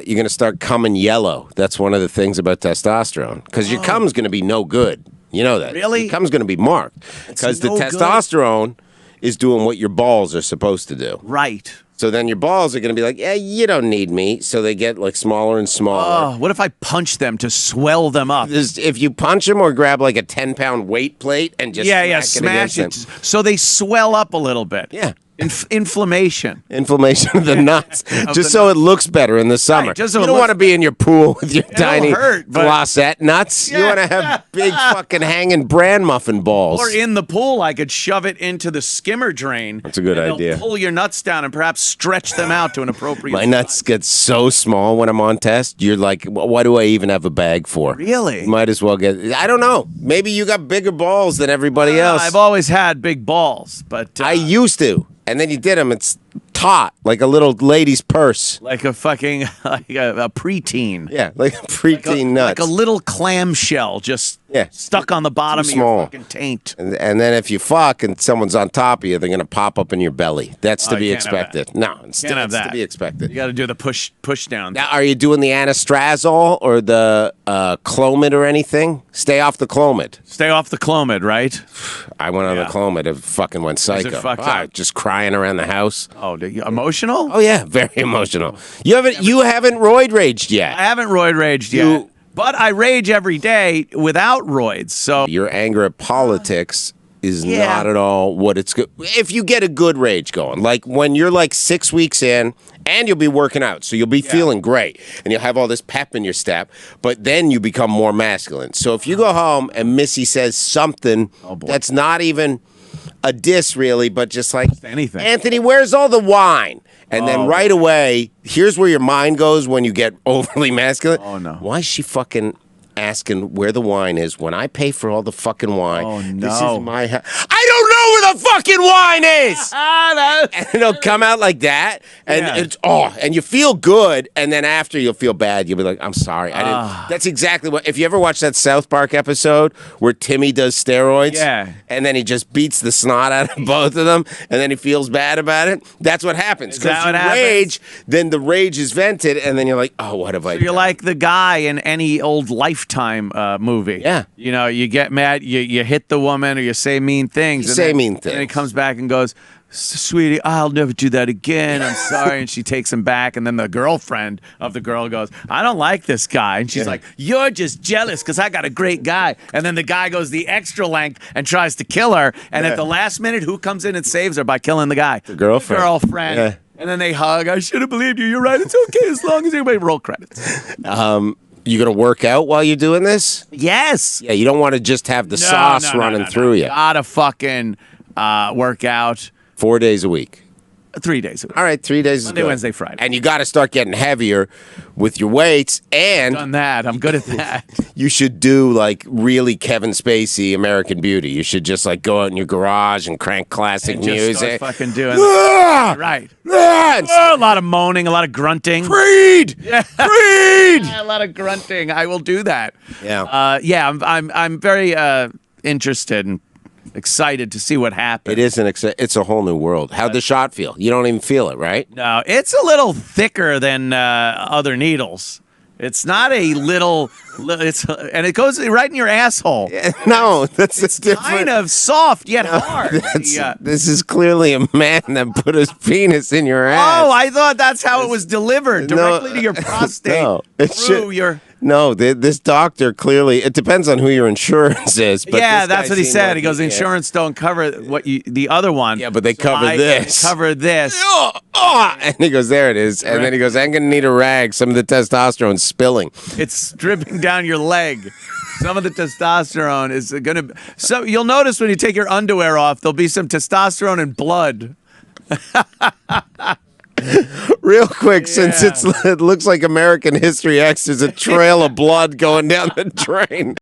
you're going to start coming yellow. That's one of the things about testosterone. Because your cum's going to be no good. You know that. Really? Your cum's going to be marked. Because the testosterone is doing what your balls are supposed to do. Right. So then your balls are going to be like, yeah, you don't need me. So they get like smaller and smaller. Oh, what if I punch them to swell them up? If you punch them or grab like a 10-pound weight plate and just smash it so they swell up a little bit. Yeah. Inflammation. Inflammation of the nuts. Just so it looks better in the summer. Right, just so you don't want to be in your pool with your tiny glossette nuts. Yeah. You want to have big fucking hanging bran muffin balls. Or in the pool, I could shove it into the skimmer drain. That's a good idea. Pull your nuts down and perhaps stretch them out to an appropriate My nuts get so small when I'm on test. You're like, why do I even have a bag for? Really? Might as well get. I don't know. Maybe you got bigger balls than everybody else. I've always had big balls, but I used to. And then you did them. It's taut, like a little lady's purse. Like a fucking like a preteen. Yeah, like a preteen nuts. Like a little clamshell just stuck on the bottom of your fucking taint. And then if you fuck and someone's on top of you, they're going to pop up in your belly. That's to be expected. No, it's to be expected. You got to do the push down. Now, are you doing the anastrozole or the Clomid or anything? Stay off the Clomid. Stay off the Clomid, right? I went on the Clomid. It fucking went psycho. Is it fucked up? Just crying around the house. Oh, emotional? Oh yeah, very emotional. You haven't roid raged yet. I haven't roid raged yet. But I rage every day without roids. So your anger at politics is not at all what it's good. If you get a good rage going, like when you're like 6 weeks in and you'll be working out, so you'll be feeling great and you'll have all this pep in your step, but then you become more masculine. So if you go home and Missy says something that's not even a diss really, but just like anything. Anthony, where's all the wine? And then right away, here's where your mind goes when you get overly masculine. Oh, no. Why is she fucking asking where the wine is when I pay for all the fucking wine? Oh, no. This is my house. I don't know where the fucking wine is! And it'll come out like that. And it's, and you feel good. And then after you'll feel bad. You'll be like, I'm sorry. I didn't. That's exactly what, if you ever watch that South Park episode where Timmy does steroids. Yeah. And then he just beats the snot out of both of them. And then he feels bad about it. That's what happens. Because you rage, then the rage is vented. And then you're like, oh, what have I done? You're like the guy in any old Lifetime movie. Yeah. You know, you get mad, you hit the woman, or you say mean things. And he comes back and goes, sweetie, I'll never do that again. I'm sorry. And she takes him back. And then the girlfriend of the girl goes, I don't like this guy. And she's like, you're just jealous because I got a great guy. And then the guy goes the extra length and tries to kill her. And at the last minute, who comes in and saves her by killing the guy? The girlfriend. The girlfriend. Yeah. And then they hug. I should have believed you. You're right. It's okay as long as everybody roll credits. You gonna work out while you're doing this? Yes. Yeah, you don't want to just have the sauce running through you. Gotta fucking work out. 4 days a week. 3 days a week. All right, 3 days Monday, is good. Wednesday, Friday. And you got to start getting heavier with your weights. And done that. I'm good at that. You should do like really Kevin Spacey American Beauty. You should just like go out in your garage and crank classic music. Start fucking doing that. Right. A lot of moaning, a lot of grunting. Creed. Yeah. Creed. A lot of grunting. I will do that. Yeah. I'm very interested and excited to see what happens. It is it's a whole new world. How'd the shot feel? You don't even feel it, right? No, it's a little thicker than other needles. It's not a little. And it goes right in your asshole. No, it's different. Kind of soft yet hard. This is clearly a man that put his penis in your ass. Oh, I thought that's how it was delivered directly to your prostate. No, No, this doctor clearly, it depends on who your insurance is. But yeah, that's what he said. Like he goes, insurance don't cover the other one. Yeah, but they cover this. Cover this. And he goes, there it is. And then he goes, I'm going to need a rag. Some of the testosterone's spilling. It's dripping down your leg. Some of the testosterone is going to... So you'll notice when you take your underwear off, there'll be some testosterone and blood. Real quick, since it looks like American History X, there's a trail of blood going down the drain.